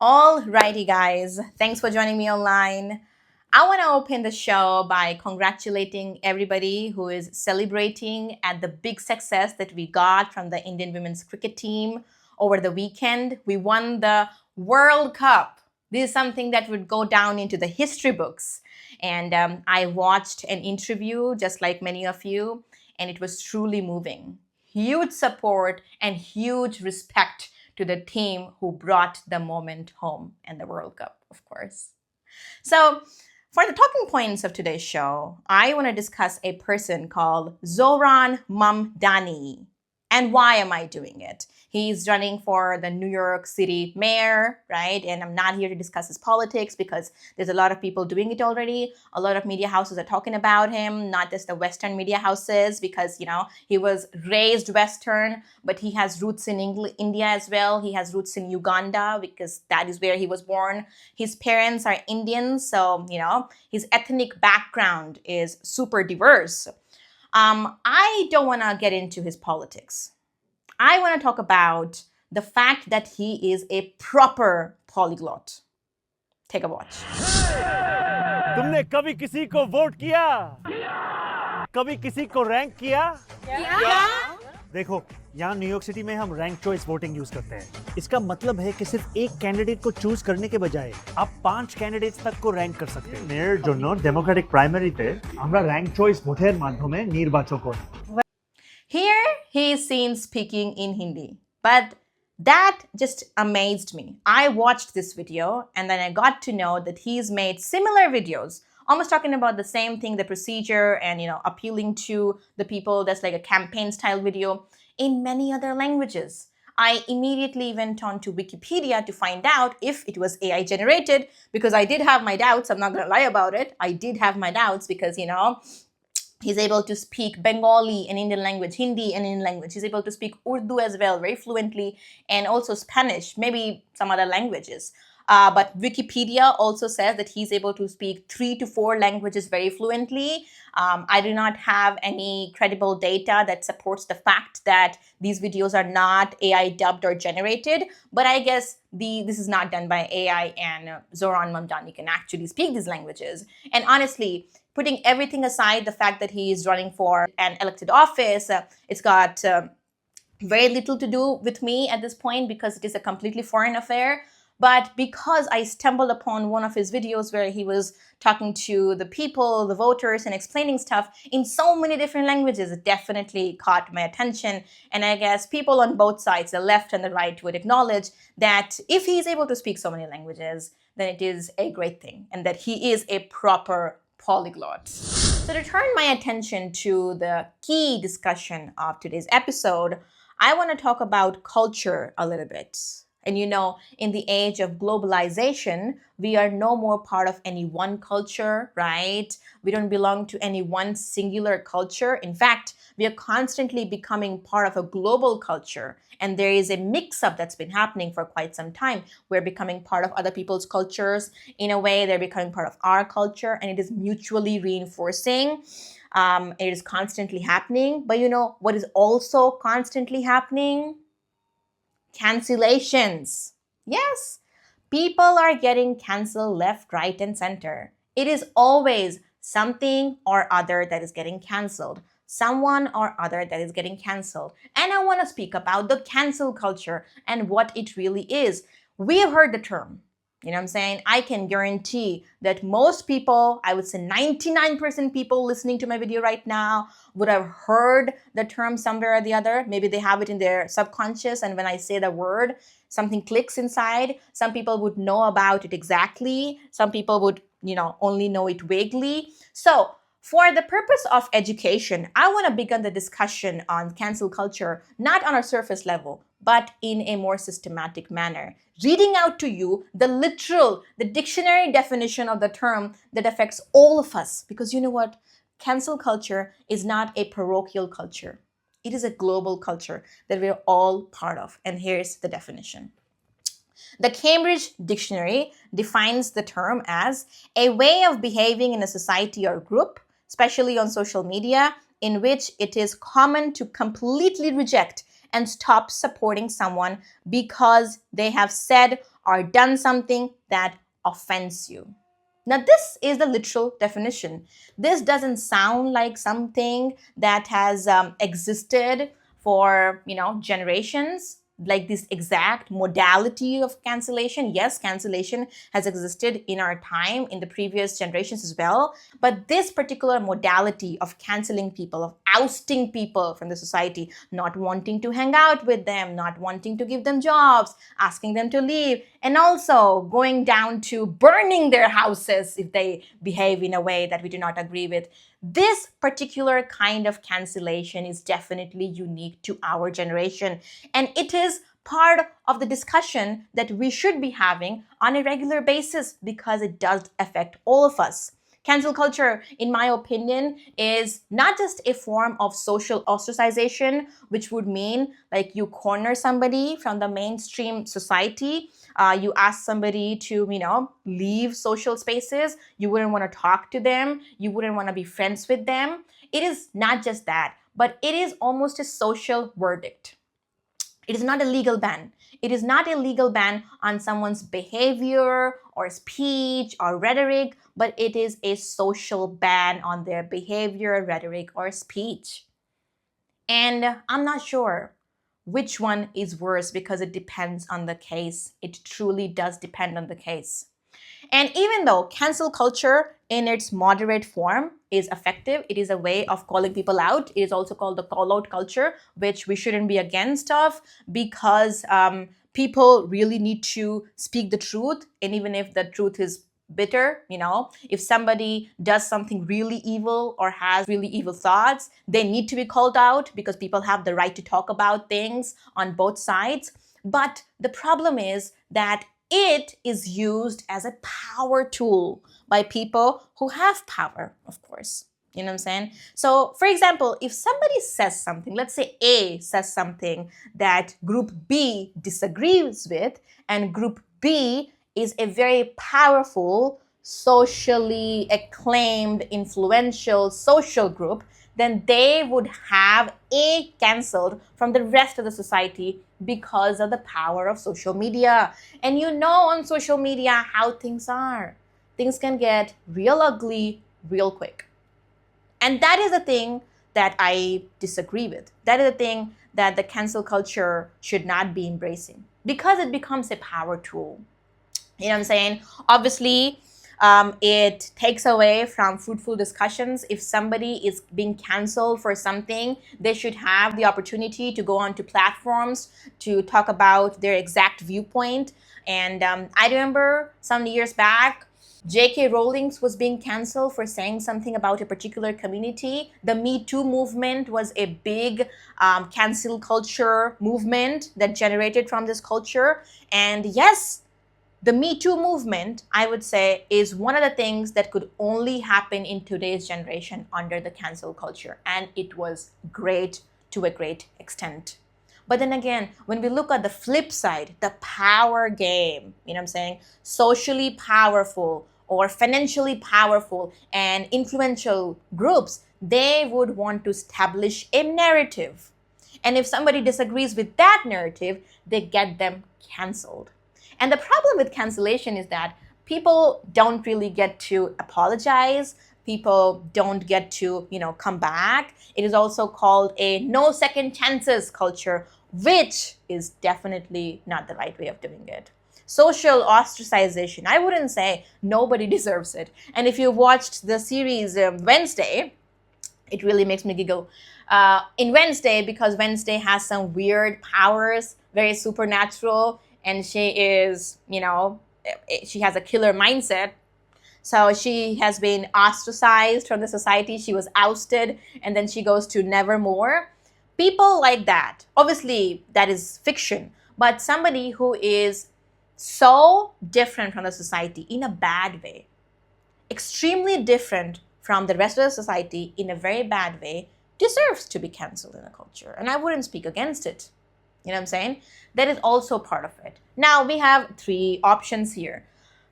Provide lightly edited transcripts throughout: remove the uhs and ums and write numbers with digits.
Alrighty, guys. Thanks for joining me online. I want to open the show by congratulating everybody who is celebrating at the big success that we got from the Indian women's cricket team over the weekend. We won the World Cup. This is something that would go down into the history books. And I watched an interview, just like many of you, and it was truly moving. Huge support and huge respect to the team who brought the moment home and the World Cup, of course. So, for the talking points of today's show, I want to discuss a person called Zohran Mamdani. And why am I doing it? He's running for the New York City mayor, right? And I'm not here to discuss his politics because there's a lot of people doing it already. A lot of media houses are talking about him, not just the Western media houses, because, he was raised Western, but he has roots in India as well. He has roots in Uganda because that is where he was born. His parents are Indian, so, his ethnic background is super diverse. I don't want to get into his politics. I want to talk about the fact that he is a proper polyglot. Take a watch. तुमने कभी किसी को vote किया? कभी किसी को rank किया? देखो, यहाँ न्यूयॉर्क सिटी में हम रैंक चॉइस वोटिंग यूज करते हैं। इसका मतलब है कि सिर्फ एक कैंडिडेट को चूज करने के बजाय आप 5 कैंडिडेट्स तक को रैंक कर सकते हैं। मेयर जोनो डेमोक्रेटिक प्राइमरीते আমরা रैंक चॉइस ভোটের মাধ্যমে নির্বাচন করি। Here he is seen speaking in Hindi, but that just amazed me. I watched this video and then I got to know that he's made similar videos, almost talking about the same thing, the procedure and, appealing to the people. That's like a campaign style video in many other languages. I immediately went on to Wikipedia to find out if it was AI generated because I did have my doubts. I'm not going to lie about it. I did have my doubts because, he's able to speak Bengali, an Indian language, Hindi, an Indian language. He's able to speak Urdu as well, very fluently, and also Spanish, maybe some other languages. But Wikipedia also says that he's able to speak 3 to 4 languages very fluently. I do not have any credible data that supports the fact that these videos are not AI dubbed or generated. But I guess this is not done by AI, and Zohran Mamdani can actually speak these languages. And honestly, putting everything aside, the fact that he is running for an elected office, it's got very little to do with me at this point because it is a completely foreign affair. But because I stumbled upon one of his videos where he was talking to the people, the voters, and explaining stuff in so many different languages, it definitely caught my attention. And I guess people on both sides, the left and the right, would acknowledge that if he's able to speak so many languages, then it is a great thing and that he is a proper polyglot. So to turn my attention to the key discussion of today's episode, I want to talk about culture a little bit. And in the age of globalization, we are no more part of any one culture, right? We don't belong to any one singular culture. In fact, we are constantly becoming part of a global culture. And there is a mix-up that's been happening for quite some time. We're becoming part of other people's cultures. In a way, they're becoming part of our culture, and it is mutually reinforcing. It is constantly happening. But what is also constantly happening? Cancellations. Yes, people are getting canceled left, right, and center. It is always something or other that is getting canceled. Someone or other that is getting canceled. And I want to speak about the cancel culture and what it really is. We have heard the term. You know what I'm saying? I can guarantee that most people, I would say 99% people listening to my video right now would have heard the term somewhere or the other. Maybe they have it in their subconscious, and when I say the word, something clicks inside. Some people would know about it exactly. Some people would, only know it vaguely. So for the purpose of education, I want to begin the discussion on cancel culture, not on a surface level, but in a more systematic manner. Reading out to you the dictionary definition of the term that affects all of us. Because you know what? Cancel culture is not a parochial culture. It is a global culture that we're all part of. And here's the definition. The Cambridge Dictionary defines the term as a way of behaving in a society or group, especially on social media, in which it is common to completely reject and stop supporting someone because they have said or done something that offends you. Now, this is the literal definition. This doesn't sound like something that has existed for, generations, like this exact modality of cancellation. Yes, cancellation has existed in our time, in the previous generations as well. But this particular modality of canceling people, of ousting people from the society, not wanting to hang out with them, not wanting to give them jobs, asking them to leave, and also going down to burning their houses if they behave in a way that we do not agree with. This particular kind of cancellation is definitely unique to our generation, and it is part of the discussion that we should be having on a regular basis because it does affect all of us. Cancel culture, in my opinion, is not just a form of social ostracization, which would mean like you corner somebody from the mainstream society. You ask somebody to, leave social spaces. You wouldn't want to talk to them. You wouldn't want to be friends with them. It is not just that, but it is almost a social verdict. It is not a legal ban. It is not a legal ban on someone's behavior or speech or rhetoric, but it is a social ban on their behavior, rhetoric, or speech. And I'm not sure which one is worse because it depends on the case. It truly does depend on the case. And even though cancel culture in its moderate form is effective, it is a way of calling people out. It is also called the call out culture, which we shouldn't be against of because people really need to speak the truth. And even if the truth is bitter, if somebody does something really evil or has really evil thoughts, they need to be called out because people have the right to talk about things on both sides. But the problem is that it is used as a power tool by people who have power, of course. You know what I'm saying? So, for example, if somebody says something, let's say A says something that group B disagrees with, and group B is a very powerful, socially acclaimed, influential social group, then they would have A cancelled from the rest of the society because of the power of social media. And on social media how things are. Things can get real ugly real quick. And that is the thing that I disagree with. That is the thing that the cancel culture should not be embracing because it becomes a power tool. You know what I'm saying? Obviously, it takes away from fruitful discussions. If somebody is being canceled for something, they should have the opportunity to go onto platforms to talk about their exact viewpoint. And I remember some years back, J.K. Rowling was being canceled for saying something about a particular community. The Me Too movement was a big cancel culture movement that generated from this culture. And yes, the Me Too movement, I would say, is one of the things that could only happen in today's generation under the cancel culture. And it was great to a great extent. But then again, when we look at the flip side, the power game, socially powerful or financially powerful and influential groups, they would want to establish a narrative. And if somebody disagrees with that narrative, they get them canceled. And the problem with cancellation is that people don't really get to apologize. People don't get to, come back. It is also called a no second chances culture, which is definitely not the right way of doing it. Social ostracization, I wouldn't say nobody deserves it. And if you watched the series Wednesday, it really makes me giggle. In Wednesday, because Wednesday has some weird powers, very supernatural, and she is, she has a killer mindset. So she has been ostracized from the society. She was ousted, and then she goes to Nevermore. People like that, obviously that is fiction, but somebody who is so different from the society in a bad way, extremely different from the rest of the society in a very bad way, deserves to be canceled in a culture. And I wouldn't speak against it. You know what I'm saying? That is also part of it. Now we have three options here.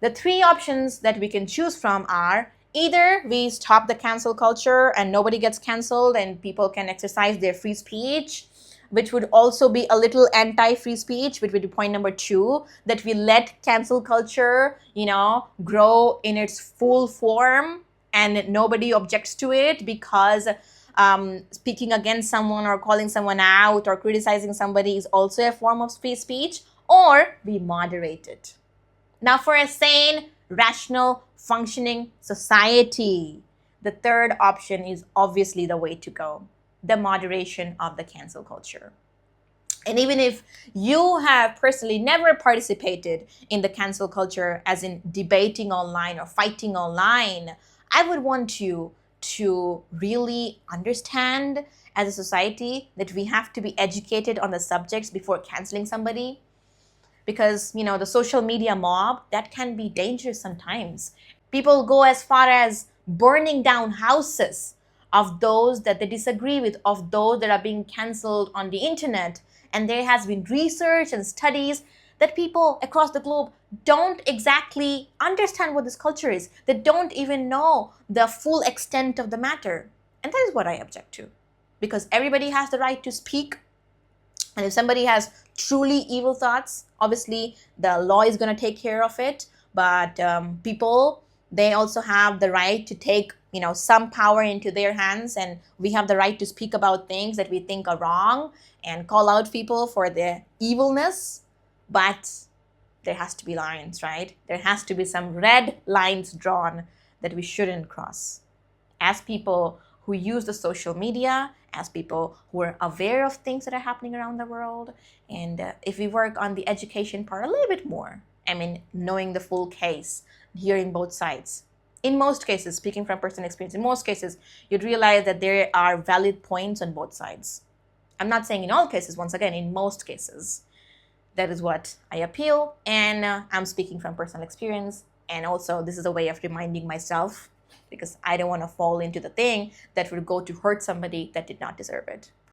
The three options that we can choose from are either we stop the cancel culture and nobody gets canceled and people can exercise their free speech, which would also be a little anti-free speech, which would be point number 2, that we let cancel culture, grow in its full form and nobody objects to it because speaking against someone or calling someone out or criticizing somebody is also a form of free speech, or we moderate it. Now, for a sane, rational, functioning society, the third option is obviously the way to go, the moderation of the cancel culture. And even if you have personally never participated in the cancel culture, as in debating online or fighting online, I would want you to really understand as a society that we have to be educated on the subjects before canceling somebody. Because, the social media mob, that can be dangerous sometimes. People go as far as burning down houses of those that they disagree with, of those that are being canceled on the internet. And there has been research and studies that people across the globe don't exactly understand what this culture is. They don't even know the full extent of the matter. And that is what I object to. Because everybody has the right to speak. And if somebody has truly evil thoughts, obviously the law is going to take care of it. But people, they also have the right to take, some power into their hands. And we have the right to speak about things that we think are wrong and call out people for their evilness. But there has to be lines, right? There has to be some red lines drawn that we shouldn't cross. As people who use the social media, as people who are aware of things that are happening around the world, and if we work on the education part a little bit more, knowing the full case, hearing both sides. In most cases, speaking from personal experience, in most cases, you'd realize that there are valid points on both sides. I'm not saying in all cases, once again, in most cases. That is what I appeal, and I'm speaking from personal experience. And also, this is a way of reminding myself, because I don't want to fall into the thing that would go to hurt somebody that did not deserve it.